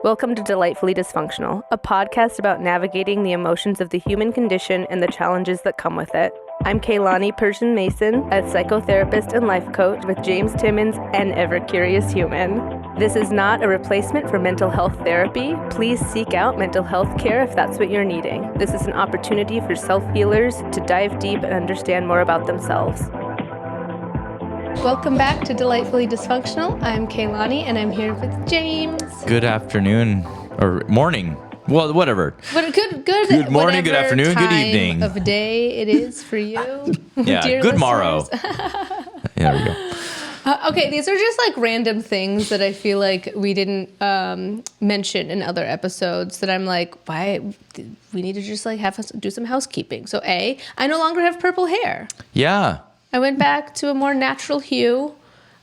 Welcome to Delightfully Dysfunctional, a podcast about navigating the emotions of the human condition and the challenges that come with it. I'm Kaylani Persian Mason, a psychotherapist and life coach with James Timmons, an ever-curious human. This is not a replacement for mental health therapy. Please seek out mental health care if that's what you're needing. This is an opportunity for self-healers to dive deep and understand more about themselves. Welcome back to Delightfully Dysfunctional. I'm Kaylani, and I'm here with James. Good afternoon, or morning. Well, whatever. Good morning, good afternoon, good evening. Of day it is for you. Yeah, dear good listeners. morrow. There we go. Okay, these are just like random things that I feel like we didn't mention in other episodes that I'm like, why we need to just like do some housekeeping. So I no longer have purple hair. Yeah. I went back to a more natural hue.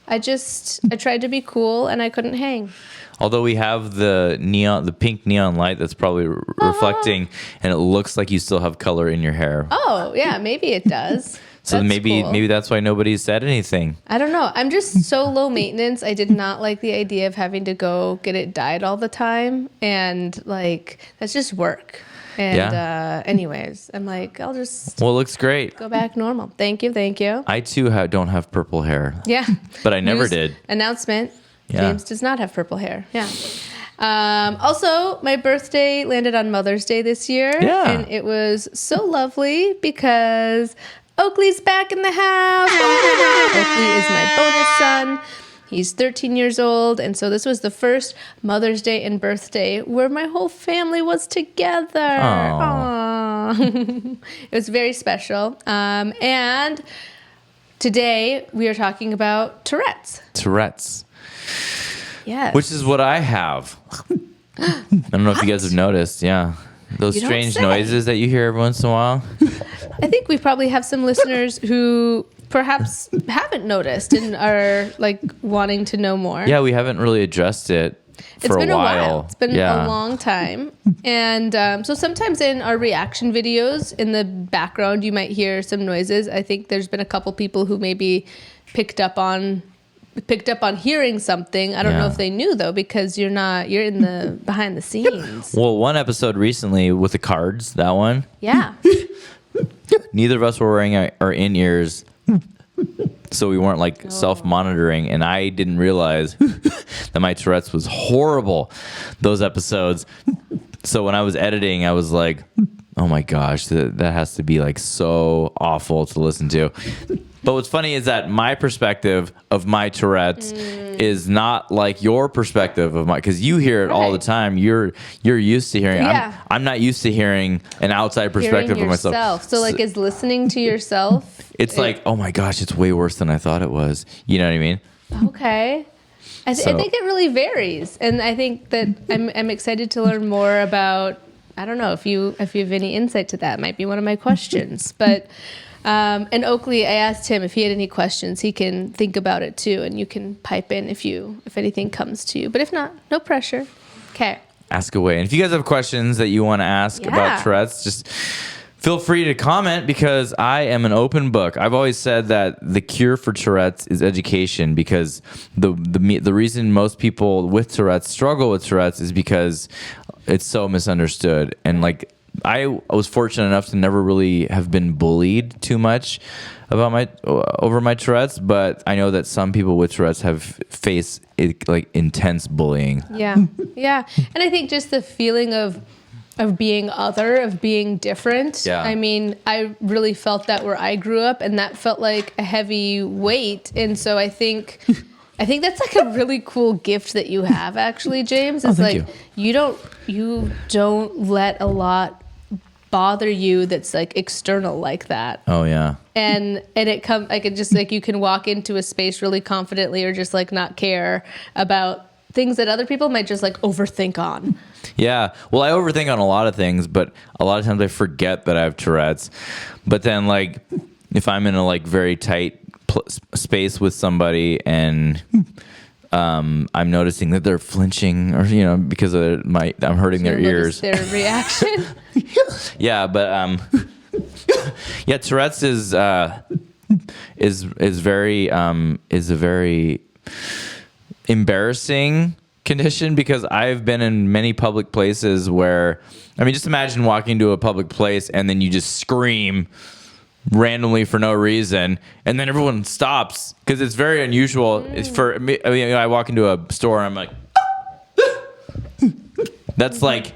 I tried to be cool and I couldn't hang. Although we have the pink neon light that's probably reflecting, and it looks like you still have color in your hair. Oh, yeah, maybe it does. So That's maybe cool. maybe that's why nobody said anything. I don't know. I'm just so low maintenance. I did not like the idea of having to go get it dyed all the time. And like, that's just work. And anyways, I'm like, I'll just Well, it looks great. go back normal. Thank you. I too don't have purple hair. Yeah. But I never News did. Announcement. Yeah. James does not have purple hair. Yeah. Also, my birthday landed on Mother's Day this year. Yeah. And it was so lovely because Oakley's back in the house. Oakley is my bonus son. He's 13 years old, and so this was the first Mother's Day and birthday where my whole family was together. Aww. It was very special. And today we are talking about Tourette's. Yes. Which is what I have. I don't know if you guys have noticed. Yeah. Those You don't strange say. noises that you hear every once in a while. I think we probably have some listeners who perhaps haven't noticed and are like wanting to know more. Yeah, we haven't really addressed it for It's been a while. It's been a long time. And so sometimes in our reaction videos, in the background, you might hear some noises. I think there's been a couple people who maybe picked up on hearing something. I don't know if they knew though, because you're in the behind the scenes. Well, one episode recently with the cards, that one. Yeah. Neither of us were wearing our in-ears, so we weren't like self-monitoring, and I didn't realize that my Tourette's was horrible those episodes. So when I was editing, I was like, oh my gosh, that has to be like so awful to listen to. But what's funny is that my perspective of my Tourette's is not like your perspective of because you hear it all the time. You're used to hearing. Yeah. I'm not used to hearing an outside perspective of myself. So like, is listening to yourself? It's like, oh my gosh, it's way worse than I thought it was. You know what I mean? Okay. I think it really varies, and I think that I'm excited to learn more about. I don't know if you have any insight to that. Might be one of my questions, but. And Oakley, I asked him if he had any questions. He can think about it too, and you can pipe in if anything comes to you. But if not, no pressure. Okay. Ask away. And if you guys have questions that you want to ask about Tourette's, just feel free to comment, because I am an open book. I've always said that the cure for Tourette's is education, because the reason most people with Tourette's struggle with Tourette's is because it's so misunderstood. And like, I was fortunate enough to never really have been bullied too much over my Tourette's, but I know that some people with Tourette's have faced like intense bullying. Yeah, yeah, and I think just the feeling of being other, of being different. Yeah. I mean, I really felt that where I grew up, and that felt like a heavy weight, and so I think that's like a really cool gift that you have, actually, James. It's thank you don't let a lot bother you that's like external like that. Oh yeah. And you can walk into a space really confidently, or just like not care about things that other people might just like overthink on. Yeah. Well, I overthink on a lot of things, but a lot of times I forget that I have Tourette's. But then like if I'm in a like very tight space with somebody and I'm noticing that they're flinching, or because of I'm hurting their ears. Their reaction. Yeah, but yeah, Tourette's is a very embarrassing condition because I've been in many public places where, I mean, just imagine walking to a public place and then you just scream randomly for no reason, and then everyone stops because it's very unusual. It's for me. I mean, I walk into a store and I'm like, that's like,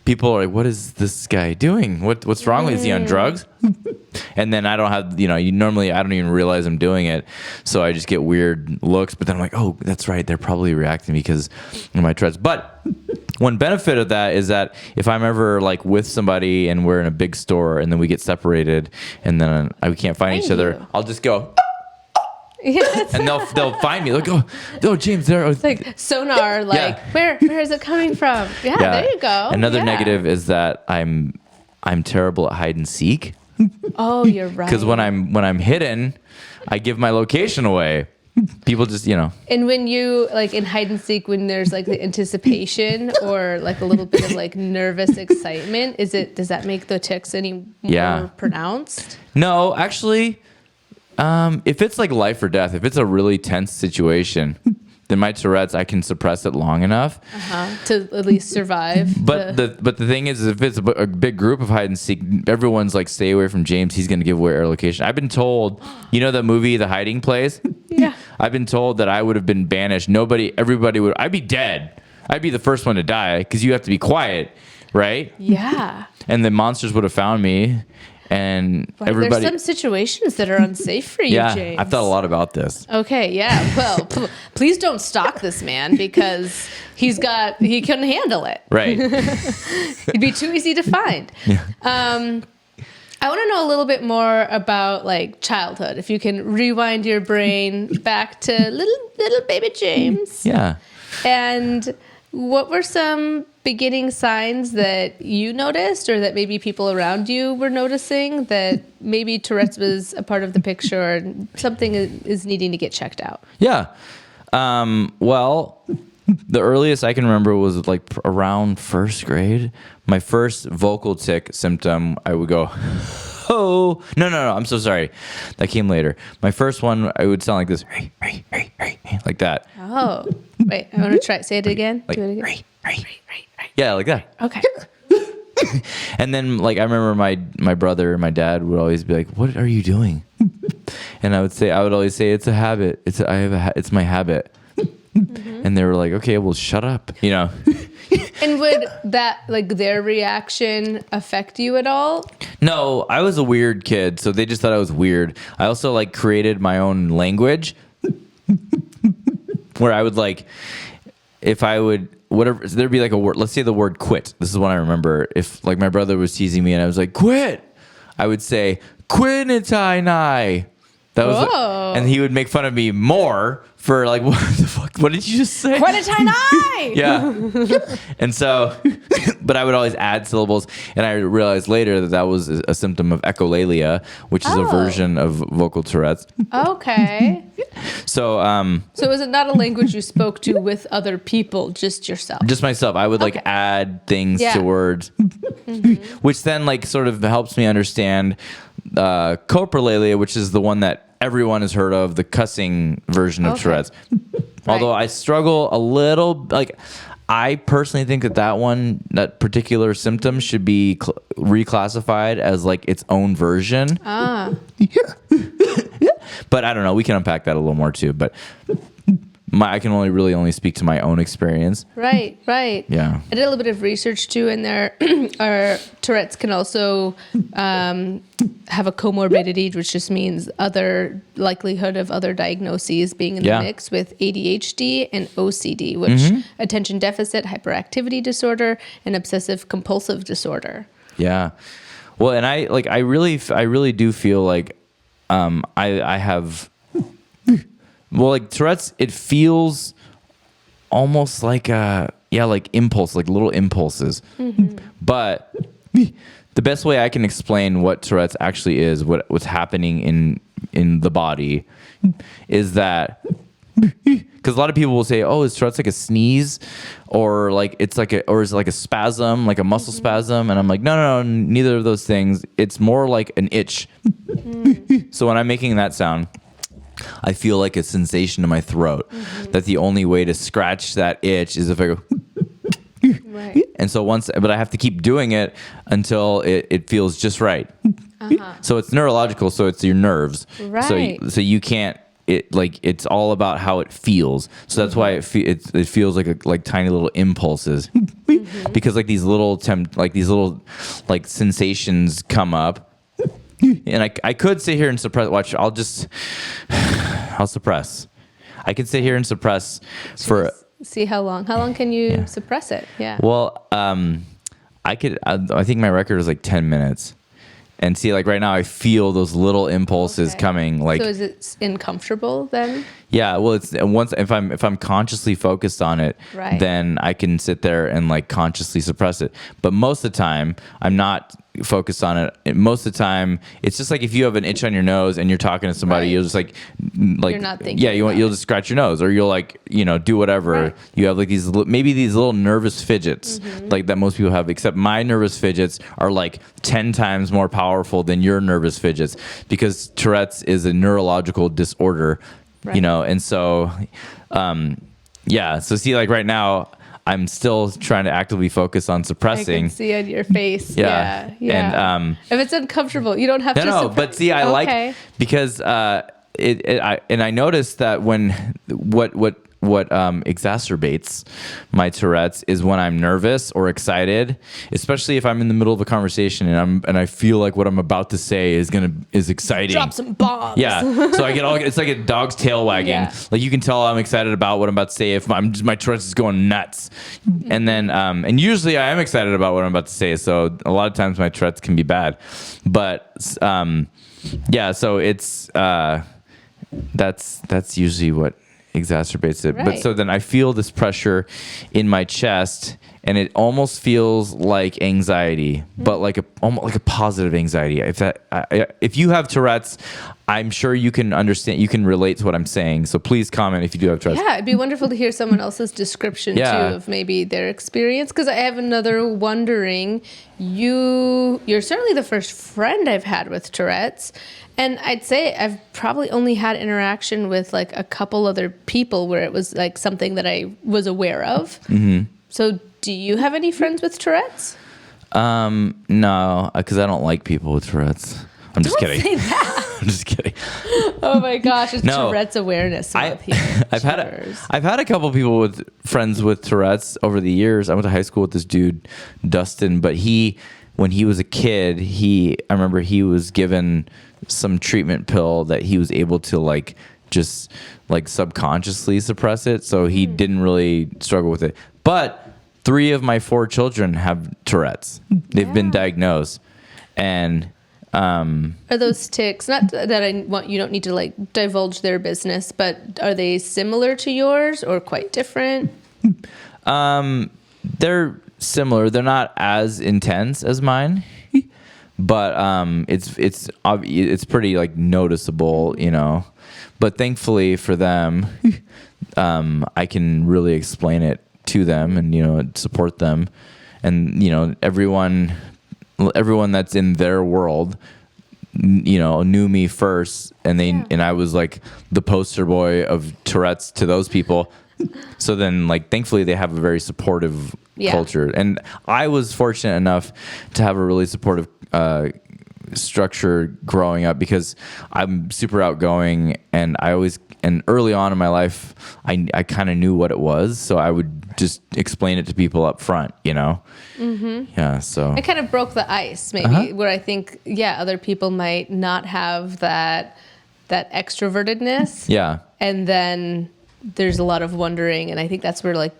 people are like, what is this guy doing? What's wrong with? Is he on drugs? And then I don't have, normally I don't even realize I'm doing it. So I just get weird looks, but then I'm like, oh, that's right. They're probably reacting because of my Tourette's. But one benefit of that is that if I'm ever like with somebody and we're in a big store and then we get separated and then we can't find each other, I'll just go, and they'll find me. Like, oh, James, there. It's like sonar. Like, where is it coming from? Yeah, there you go. Another negative is that I'm terrible at hide and seek. Oh, you're right. Because when I'm hidden, I give my location away. People just, And when you like in hide and seek, when there's like the anticipation or like a little bit of like nervous excitement, does that make the tics any more pronounced? No, actually. If it's like life or death, if it's a really tense situation, then my Tourette's, I can suppress it long enough to at least survive. But the thing is, if it's a big group of hide and seek, everyone's like, stay away from James. He's going to give away our location. I've been told, the movie, The Hiding Place? Yeah. I've been told that I would have been banished. Everybody would, I'd be dead. I'd be the first one to die because you have to be quiet, right? Yeah. And the monsters would have found me. And everybody. There's some situations that are unsafe for you, James. I've thought a lot about this. Okay, yeah. Well, please don't stalk this man because he couldn't handle it. Right. He'd be too easy to find. Yeah. I want to know a little bit more about like childhood. If you can rewind your brain back to little baby James. Yeah. And what were some beginning signs that you noticed or that maybe people around you were noticing that maybe Tourette's was a part of the picture and something is needing to get checked out? Yeah. Well, the earliest I can remember was like around first grade. My first vocal tic symptom, I would go, oh, no, I'm so sorry. That came later. My first one, I would sound like this, like that. Oh, wait, I want to try it. Say it again. Like, do it again. Yeah, like that. Okay. And then, like, I remember my brother and my dad would always be like, "What are you doing?" And I would always say, "It's a habit. It's my habit." Mm-hmm. And they were like, "Okay, well, shut up," And would that, like, their reaction affect you at all? No, I was a weird kid, so they just thought I was weird. I also like created my own language, where I would like, if I would. Whatever, there'd be like a word. Let's say the word quit. This is what I remember. If like my brother was teasing me and I was like, quit, I would say, quinitai. That was, and he would make fun of me more for like, what the fuck? What did you just say? Quinitai. Yeah. And so, but I would always add syllables. And I realized later that was a symptom of echolalia, which is a version of vocal Tourette's. Okay. So is it not a language you spoke to with other people, just yourself? Just myself. I would like add things to words, which then like sort of helps me understand coprolalia, which is the one that everyone has heard of, the cussing version of Tourette's. Although I struggle a little, like I personally think that particular symptom should be reclassified as like its own version. But I don't know. We can unpack that a little more too. But I can only speak to my own experience. Right. Yeah. I did a little bit of research too, and our Tourette's can also have a comorbidity, which just means other likelihood of other diagnoses being in the mix with ADHD and OCD, which attention deficit hyperactivity disorder and obsessive compulsive disorder. Yeah. Well, and I really do feel like I have. Well, like Tourette's, it feels almost like like impulse, like little impulses. Mm-hmm. But the best way I can explain what Tourette's actually is, what's happening in the body, is that because a lot of people will say, "Oh, is Tourette's like a sneeze, or like is it like a spasm, like a muscle spasm?" And I'm like, no, neither of those things. It's more like an itch. So when I'm making that sound. I feel like a sensation in my throat. That the only way to scratch that itch is if I go. Right. And so but I have to keep doing it until it feels just right. So it's neurological, so it's your nerves. Right. So you can't. It's all about how it feels. So that's why it feels like tiny little impulses, because like these little sensations come up, and I could sit here and suppress. Watch, I'll suppress. I could sit here and suppress for. See how long? How long can you suppress it? Yeah. Well, I think my record was like 10 minutes. And see, like right now, I feel those little impulses coming. Like, so is it uncomfortable then? Yeah, well, it's if I'm consciously focused on it, then I can sit there and like consciously suppress it. But most of the time, I'm not focused on it. Most of the time, it's just like if you have an itch on your nose and you're talking to somebody, you'll just like you're not thinking. Yeah, you'll just scratch your nose, or you'll like do whatever. Right. You have like these little nervous fidgets like that most people have. Except my nervous fidgets are like 10 times more powerful than your nervous fidgets, because Tourette's is a neurological disorder. Right. And so, so see, like right now, I'm still trying to actively focus on suppressing. I can see on your face. Yeah. And if it's uncomfortable, you don't have to. No, but see, I like because I noticed that when what exacerbates my Tourette's is when I'm nervous or excited, especially if I'm in the middle of a conversation and I feel like what I'm about to say is exciting. Drop some bombs. Yeah. So I get it's like a dog's tail wagging. Yeah. Like you can tell I'm excited about what I'm about to say if my Tourette's is going nuts. And then and usually I am excited about what I'm about to say. So a lot of times my Tourette's can be bad. But so it's that's usually what exacerbates it. Right. But so then I feel this pressure in my chest, and it almost feels like anxiety, but almost like a positive anxiety. If you have Tourette's, I'm sure you can understand, you can relate to what I'm saying. So please comment if you do have Tourette's. Yeah, it'd be wonderful to hear someone else's description too of maybe their experience, because I have another wondering. You're certainly the first friend I've had with Tourette's. And I'd say I've probably only had interaction with like a couple other people where it was like something that I was aware of. So do you have any friends with Tourette's? No, because I don't like people with Tourette's. I'm just kidding. Don't say that. I'm just kidding. Oh my gosh, it's Tourette's Awareness Month here. I've had a couple people friends with Tourette's over the years. I went to high school with this dude, Dustin, but when he was a kid, I remember he was given some treatment pill that he was able to just subconsciously suppress it, so he didn't really struggle with it. But 3 of my 4 children have Tourette's. They've been diagnosed. And are those tics, not that I want, you don't need to divulge their business, but are they similar to yours or quite different? They're similar. They're not as intense as mine, but it's pretty noticeable, But thankfully for them, I can really explain it to them and support them, and everyone that's in their world knew me first, and and I was like the poster boy of Tourette's to those people. So then thankfully they have a very supportive culture, and I was fortunate enough to have a really supportive structure growing up, because I'm super outgoing, and early on in my life I kind of knew what it was, so I would just explain it to people up front, Yeah, so it kind of broke the ice, maybe, where I think other people might not have that extrovertedness. Yeah. And then there's a lot of wondering, and I think that's where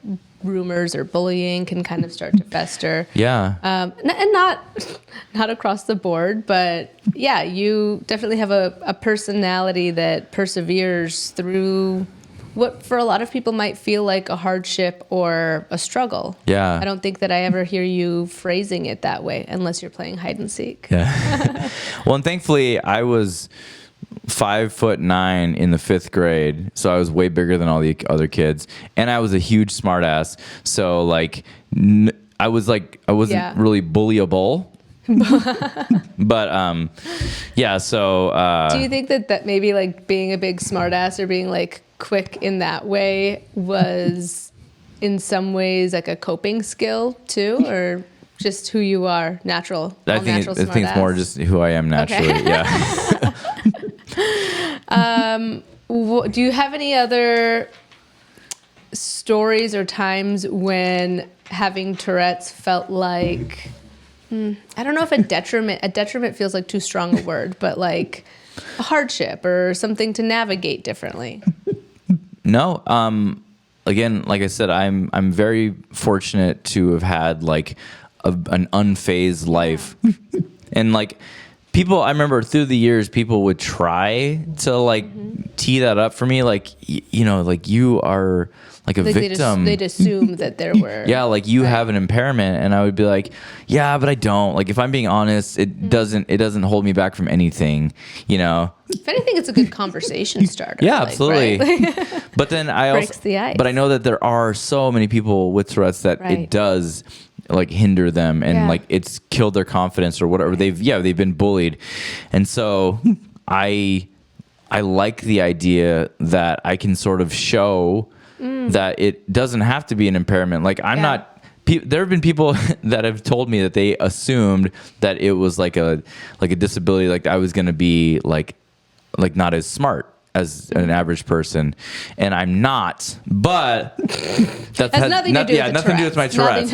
rumors or bullying can kind of start to fester. Yeah. And not across the board, but you definitely have a personality that perseveres through what for a lot of people might feel like a hardship or a struggle. Yeah. I don't think that I ever hear you phrasing it that way, unless you're playing hide and seek. Yeah. Well, and thankfully I was 5'9" in the 5th grade, so I was way bigger than all the other kids, and I was a huge smartass. So I wasn't really bullyable. But yeah. So do you think that maybe like being a big smartass or being like quick in that way was in some ways like a coping skill too, or just who you are, natural? I think it's more just who I am naturally. Okay. Yeah. Do you have any other stories or times when having Tourette's felt like, I don't know if a detriment feels like too strong a word, but like a hardship or something to navigate differently? No. Again, like I said, I'm very fortunate to have had like an unfazed life. And like people, I remember through the years, people would try to like tee that up for me. Like, you know, like you are like a victim. They'd assume that there were. Yeah, like you have an impairment, and I would be like, yeah, but I don't. Like if I'm being honest, it doesn't hold me back from anything, you know. If anything, it's a good conversation starter. Yeah, like, absolutely. Right? But then breaks the ice. But I know that there are so many people with Tourette's that it does like hinder them, and like it's killed their confidence or whatever. They've been bullied, and so I like the idea that I can sort of show that it doesn't have to be an impairment. Like I'm not. There have been people that have told me that they assumed that it was like a disability, like I was going to be like not as smart as an average person, and I'm not. But that has nothing to do with my Tourette's.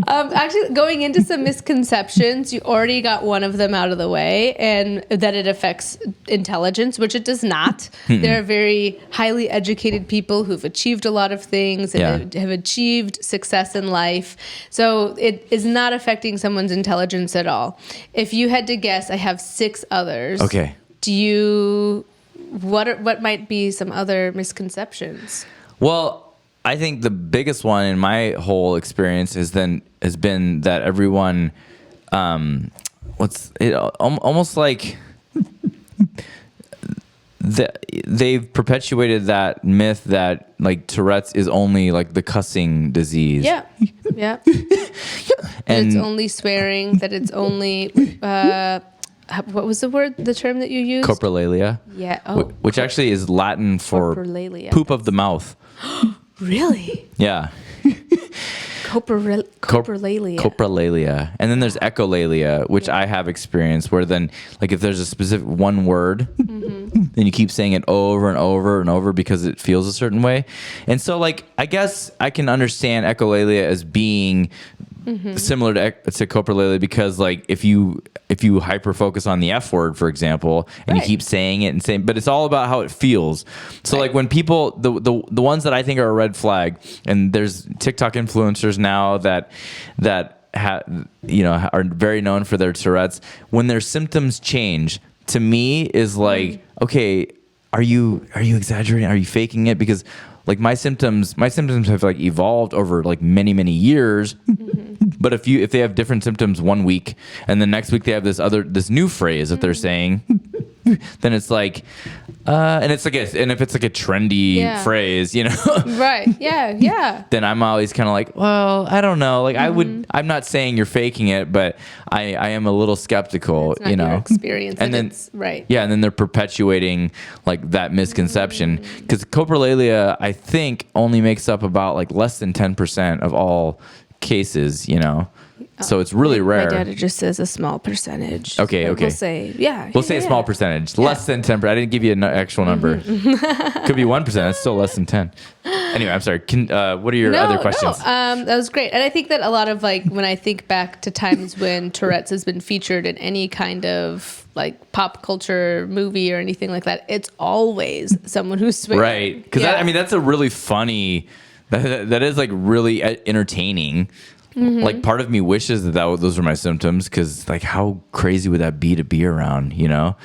Actually, going into some misconceptions, you already got one of them out of the way, and that it affects intelligence, which it does not. There are very highly educated people who've achieved a lot of things and have achieved success in life. So it is not affecting someone's intelligence at all. If you had to guess, I have 6 others. Okay. What might be some other misconceptions? Well, I think the biggest one in my whole experience has been that everyone, almost like they've perpetuated that myth that like Tourette's is only like the cussing disease. Yeah. And it's only swearing. That it's only what was the term that you used? Coprolalia. Yeah. Which actually is Latin for poop of the mouth. Really? Yeah. Coprolalia. And then there's echolalia, which I have experienced, where then like if there's a specific one word, then you keep saying it over and over and over because it feels a certain way. And so like I guess I can understand echolalia as being similar to coprolalia, because like if you hyper focus on the F word, for example, and you keep saying it and saying, but it's all about how it feels. So like when people, the ones that I think are a red flag, and there's TikTok influencers now that are very known for their Tourette's, when their symptoms change, to me is like, okay, are you exaggerating? Are you faking it? Because like my symptoms have like evolved over like many years. But if they have different symptoms one week and the next week they have this new phrase that they're saying, then it's like, and if it's like a trendy phrase, you know, right? Yeah. Then I'm always kind of like, well, I don't know. Like I'm not saying you're faking it, but I am a little skeptical, it's not your experience, and then right. Yeah, and then they're perpetuating like that misconception, because coprolalia I think only makes up about like less than 10% of all cases, you know. So it's really rare. My data just says a small percentage. Okay. We'll say, a small percentage. Less than 10%. I didn't give you an actual number. Could be 1%. That's still less than 10. Anyway, I'm sorry. What are your other questions? That was great. And I think that a lot of like, when I think back to times when Tourette's has been featured in any kind of like pop culture movie or anything like that, it's always someone who's swearing. Right. Because that's a really funny, that is like really entertaining. Like part of me wishes that those were my symptoms, because like how crazy would that be to be around, you know?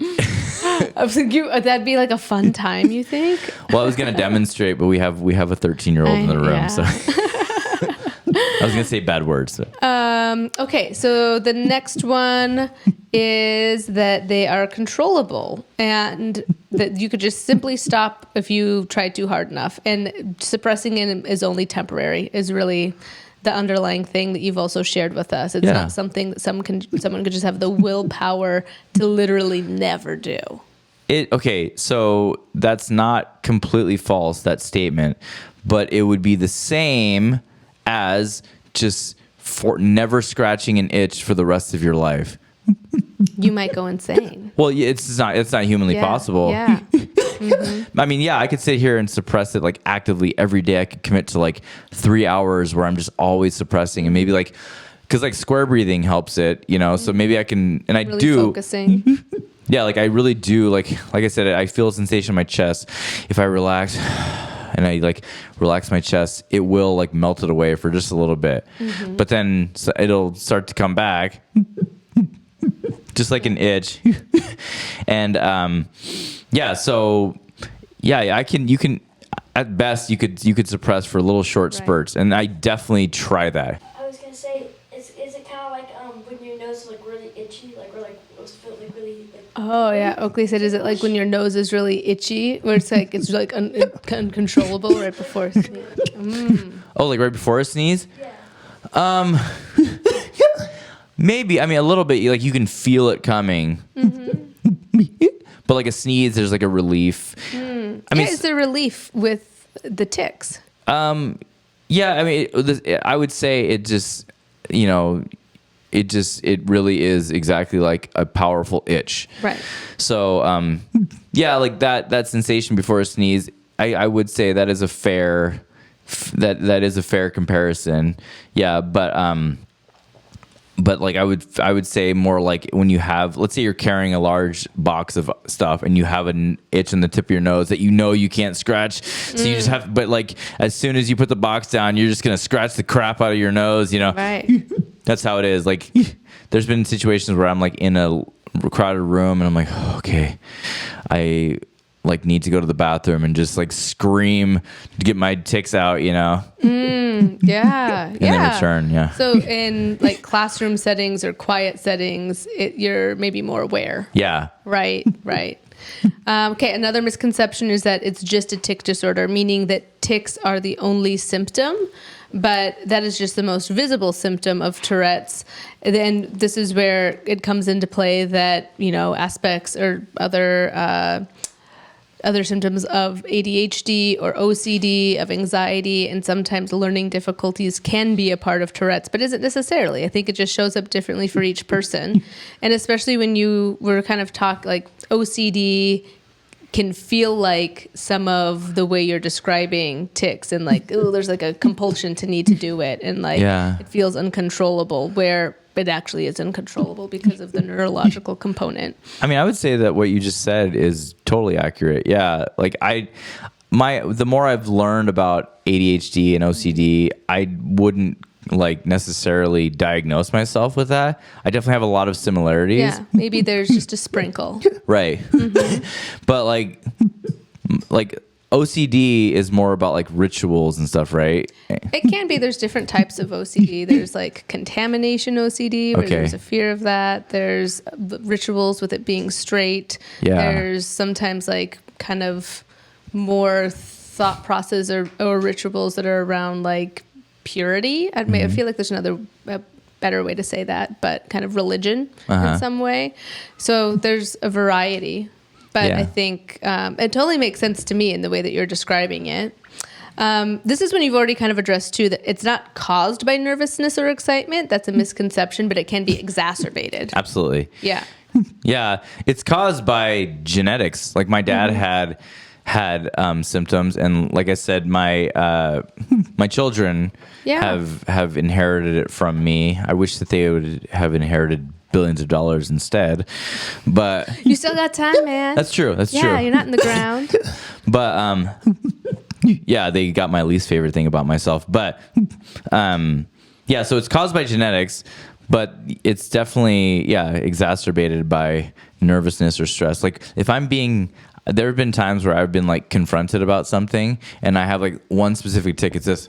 I was like, that'd be like a fun time, you think? Well, I was gonna demonstrate, but we have a 13-year-old in the room, so I was gonna say bad words. Okay, so the next one is that they are controllable, and that you could just simply stop if you try too hard enough, and suppressing it is only temporary. Is really the underlying thing that you've also shared with us. It's not something that someone could just have the willpower to literally never do. Okay, so that's not completely false, that statement, but it would be the same as just for never scratching an itch for the rest of your life. You might go insane. Well, it's not humanly possible. Yeah. Mm-hmm. I mean, I could sit here and suppress it like actively every day. I could commit to like 3 hours where I'm just always suppressing, and maybe like, because like square breathing helps it, so maybe I can, and I really do. Focusing. Yeah, like I really do. Like I said, I feel a sensation in my chest. If I relax and I like relax my chest, it will like melt it away for just a little bit. Mm-hmm. But then it'll start to come back, just like an itch. And you can at best you could suppress for little short spurts, and I definitely try that. I was gonna say, is it kind of like when your nose is like really itchy, like, or like feel like really like. Oh yeah, Oakley said, is it like when your nose is really itchy, where it's like uncontrollable right before a sneeze? Oh, like right before a sneeze? Yeah. Maybe. I mean, a little bit. Like you can feel it coming. Mm-hmm. But like a sneeze, there's like a relief. I mean, is there relief with the ticks? Yeah. I mean, I would say it just, it really is exactly like a powerful itch. Right. So, like that sensation before a sneeze, I would say that is a fair, that is a fair comparison. Yeah. But like I would say more like when you have, let's say you're carrying a large box of stuff and you have an itch in the tip of your nose that you can't scratch, so you just have. But like as soon as you put the box down, you're just gonna scratch the crap out of your nose. Right. That's how it is. Like there's been situations where I'm like in a crowded room and I'm like, oh, okay, I like need to go to the bathroom and just like scream to get my ticks out. Yeah. And then return, yeah. So in like classroom settings or quiet settings, you're maybe more aware. Yeah. Right. Okay, another misconception is that it's just a tick disorder, meaning that tics are the only symptom, but that is just the most visible symptom of Tourette's. Then this is where it comes into play that, aspects or other symptoms of ADHD or OCD, of anxiety, and sometimes learning difficulties can be a part of Tourette's, but isn't necessarily. I think it just shows up differently for each person. And especially when you were kind of like OCD can feel like some of the way you're describing tics, and like, there's like a compulsion to need to do it, and like it feels uncontrollable, where it actually is uncontrollable because of the neurological component. I mean, I would say that what you just said is totally accurate. Yeah. Like the more I've learned about ADHD and OCD, I wouldn't like necessarily diagnose myself with that. I definitely have a lot of similarities. Yeah. Maybe there's just a sprinkle. Right. Mm-hmm. But like OCD is more about like rituals and stuff, right? It can be. There's different types of OCD. There's like contamination OCD, where there's a fear of that. There's rituals with it being straight. Yeah. There's sometimes like kind of more thought process or rituals that are around like purity. I feel like there's a better way to say that, but kind of religion in some way. So there's a variety. But I think it totally makes sense to me in the way that you're describing it. This is when you've already kind of addressed, too, that it's not caused by nervousness or excitement. That's a misconception, but it can be exacerbated. Absolutely. Yeah. Yeah. It's caused by genetics. Like my dad had symptoms, and like I said, my children have inherited it from me. I wish that they would have inherited billions of dollars instead, but you still got time, man. That's true. That's true. Yeah, you're not in the ground. But they got my least favorite thing about myself. But so it's caused by genetics, but it's definitely exacerbated by nervousness or stress. Like if there have been times where I've been like confronted about something, and I have like one specific tic. It's this.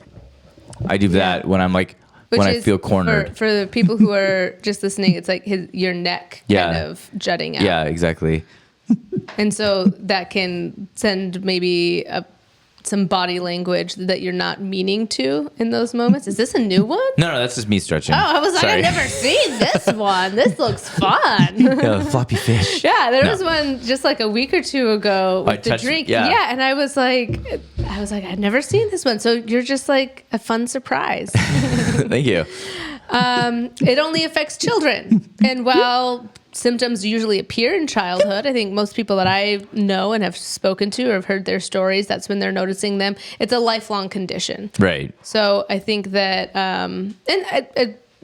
I do that when I'm like. When I feel cornered. For the people who are just listening, it's like your neck kind of jutting out. Yeah, exactly. And so that can send maybe a some body language that you're not meaning to in those moments. Is this a new one? No, that's just me stretching. Oh, I was like, Sorry. I've never seen this one. This looks fun. Yeah, the floppy fish. Yeah, there was one just like a week or two ago with the drink. Yeah. And I was like, I've never seen this one. So you're just like a fun surprise. Thank you. It only affects children. And while symptoms usually appear in childhood, I think most people that I know and have spoken to or have heard their stories, that's when they're noticing them. It's a lifelong condition. Right. So I think that,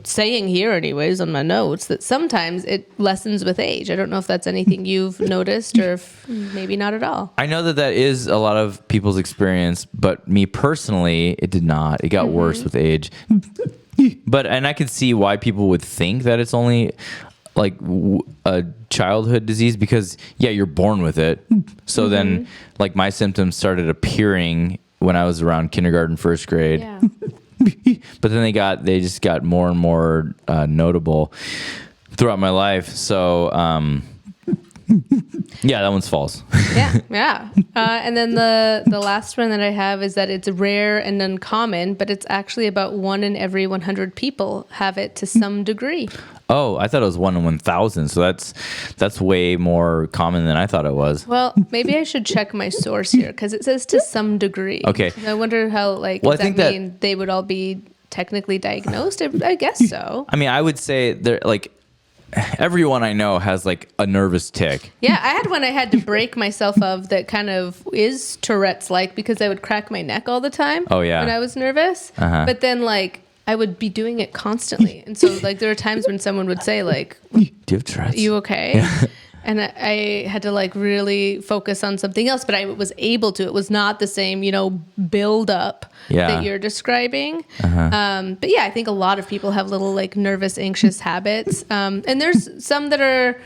saying here anyways on my notes, that sometimes it lessens with age. I don't know if that's anything you've noticed or if maybe not at all. I know that is a lot of people's experience, but me personally, it did not. It got worse with age. And I could see why people would think that it's only like a childhood disease because, you're born with it. So then, like, my symptoms started appearing when I was around kindergarten, first grade. Yeah. But then they just got more and more notable throughout my life. So, that one's false. Yeah. And then the last one that I have is that it's rare and uncommon, but it's actually about 1 in every 100 people have it to some degree. Oh, I thought it was 1 in 1,000. So that's way more common than I thought it was. Well, maybe I should check my source here because it says to some degree. Okay. I wonder how, does that mean they would all be technically diagnosed? I guess so. I mean, I would say they're like, everyone I know has like a nervous tick. Yeah, I had one I had to break myself of that kind of is Tourette's like because I would crack my neck all the time. Oh, yeah. When I was nervous. Uh-huh. But then I would be doing it constantly. And so there are times when someone would say do you have Tourette's? You okay? Yeah. And I had to really focus on something else, but I was able to. It was not the same, build up that you're describing. Uh-huh. But I think a lot of people have little nervous, anxious habits. And there's some that are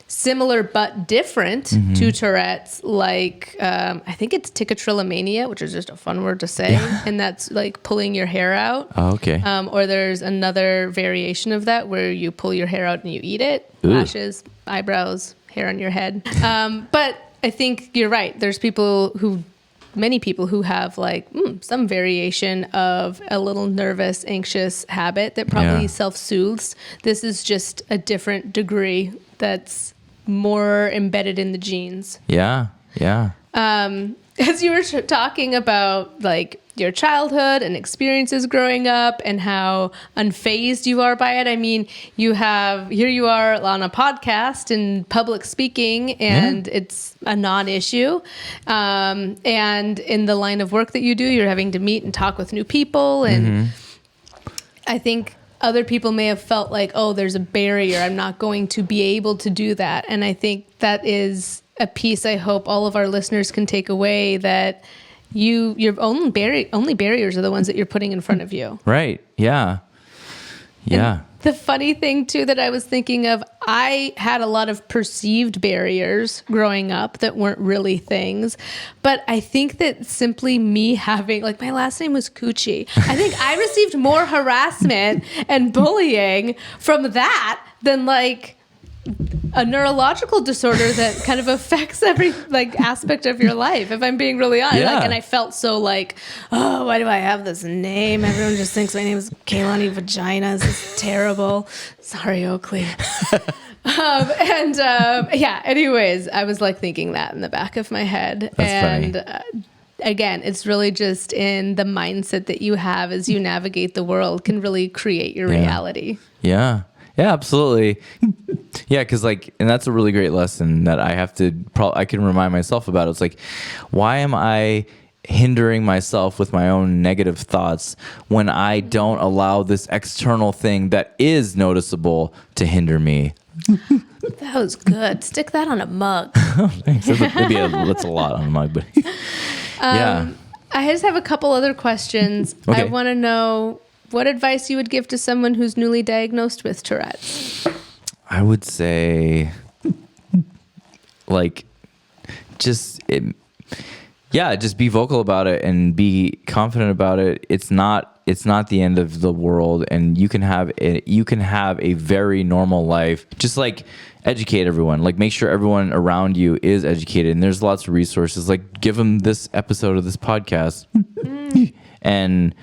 similar but different to Tourette's. I think it's trichotillomania, which is just a fun word to say. And that's pulling your hair out. Oh, okay. Or there's another variation of that where you pull your hair out and you eat it. Ooh. Lashes, eyebrows, hair on your head. But I think you're right. There's many people who have some variation of a little nervous, anxious habit that probably self-soothes. This is just a different degree that's more embedded in the genes. Yeah. As you were talking about your childhood and experiences growing up and how unfazed you are by it. I mean, here you are on a podcast and public speaking and it's a non-issue. And in the line of work that you do, you're having to meet and talk with new people. And I think other people may have felt there's a barrier. I'm not going to be able to do that. And I think that is a piece I hope all of our listeners can take away, that your only barriers are the ones that you're putting in front of you. Right. Yeah. And the funny thing too that I was thinking of, I had a lot of perceived barriers growing up that weren't really things, but I think that simply me having my last name was Coochie. I think I received more harassment and bullying from that than a neurological disorder that kind of affects every aspect of your life, if I'm being really honest. And I felt so oh, why do I have this name? Everyone just thinks my name is Kaylani Vagina. This is terrible. Sorry, Oakley. Anyways, I was thinking that in the back of my head. That's funny. Again, it's really just in the mindset that you have as you navigate the world can really create your reality. Yeah. Yeah, absolutely. Yeah, because and that's a really great lesson that I have to, I can remind myself about. It's why am I hindering myself with my own negative thoughts when I don't allow this external thing that is noticeable to hinder me? That was good. Stick that on a mug. Thanks. That's a lot on a mug, but I just have a couple other questions. Okay. I want to know what advice you would give to someone who's newly diagnosed with Tourette's. I would say, just be vocal about it and be confident about it. It's not the end of the world, and you can have a very normal life. Just like educate everyone, like make sure everyone around you is educated, and there's lots of resources. Like give them this episode of this podcast, and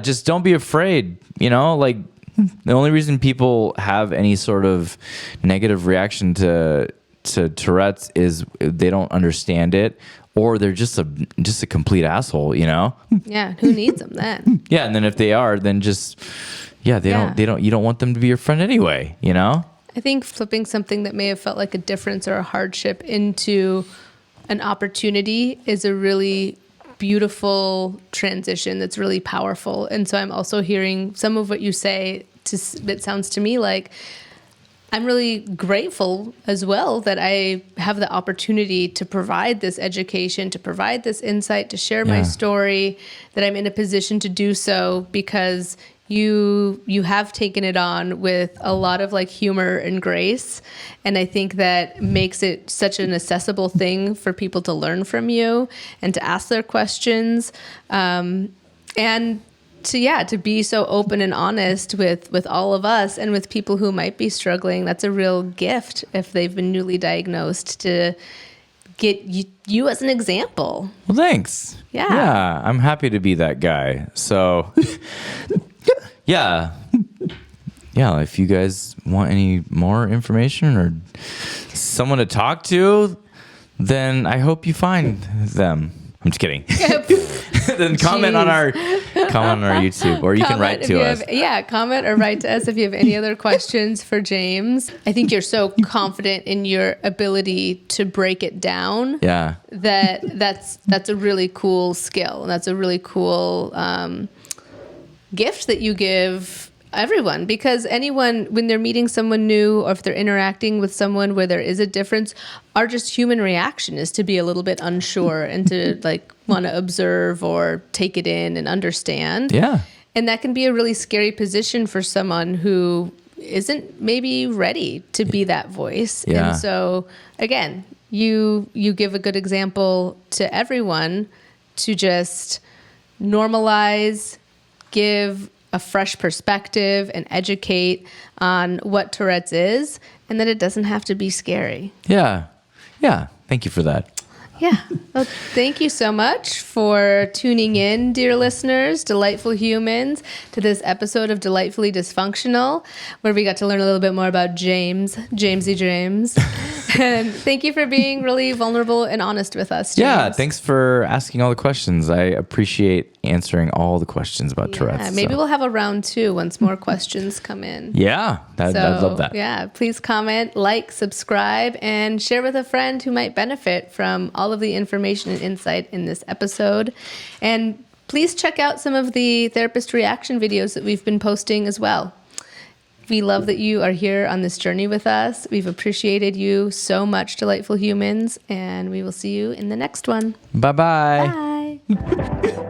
just don't be afraid. Like the only reason people have any sort of negative reaction to Tourette's is they don't understand it, or they're just a complete asshole, Yeah, who needs them then? Yeah, and then if they are, then just you don't want them to be your friend anyway, I think flipping something that may have felt like a difference or a hardship into an opportunity is a really beautiful transition that's really powerful. And so I'm also hearing some of what you say that sounds to me like I'm really grateful as well that I have the opportunity to provide this education, to provide this insight, to share my story, that I'm in a position to do so because you have taken it on with a lot of like humor and grace. And I think that makes it such an accessible thing for people to learn from you and to ask their questions. And to be so open and honest with all of us and with people who might be struggling. That's a real gift if they've been newly diagnosed, to get you as an example. Well, thanks. Yeah, I'm happy to be that guy. So yeah, if you guys want any more information or someone to talk to, then I hope you find them. I'm just kidding. Then comment on our YouTube, or you can write to us. Comment or write to us if you have any other questions for James. I think you're so confident in your ability to break it down. Yeah. That's a really cool skill, and that's a really cool gift that you give everyone, because anyone, when they're meeting someone new or if they're interacting with someone where there is a difference, our just human reaction is to be a little bit unsure and to like want to observe or take it in and understand. Yeah. And that can be a really scary position for someone who isn't maybe ready to be that voice. Yeah. And so again, you give a good example to everyone to just normalize, give a fresh perspective, and educate on what Tourette's is, and that it doesn't have to be scary. Yeah. Thank you for that. Yeah. Well, thank you so much for tuning in, dear listeners, delightful humans, to this episode of Delightfully Dysfunctional, where we got to learn a little bit more about Jamesy James. And thank you for being really vulnerable and honest with us, James. Yeah, thanks for asking all the questions. I appreciate answering all the questions about Tourette's. Maybe we'll have a round 2 once more questions come in. Yeah, I'd love that. Yeah, please comment, like, subscribe, and share with a friend who might benefit from all of the information and insight in this episode. And please check out some of the therapist reaction videos that we've been posting as well. We love that you are here on this journey with us. We've appreciated you so much, delightful humans, and we will see you in the next one. Bye-bye. Bye.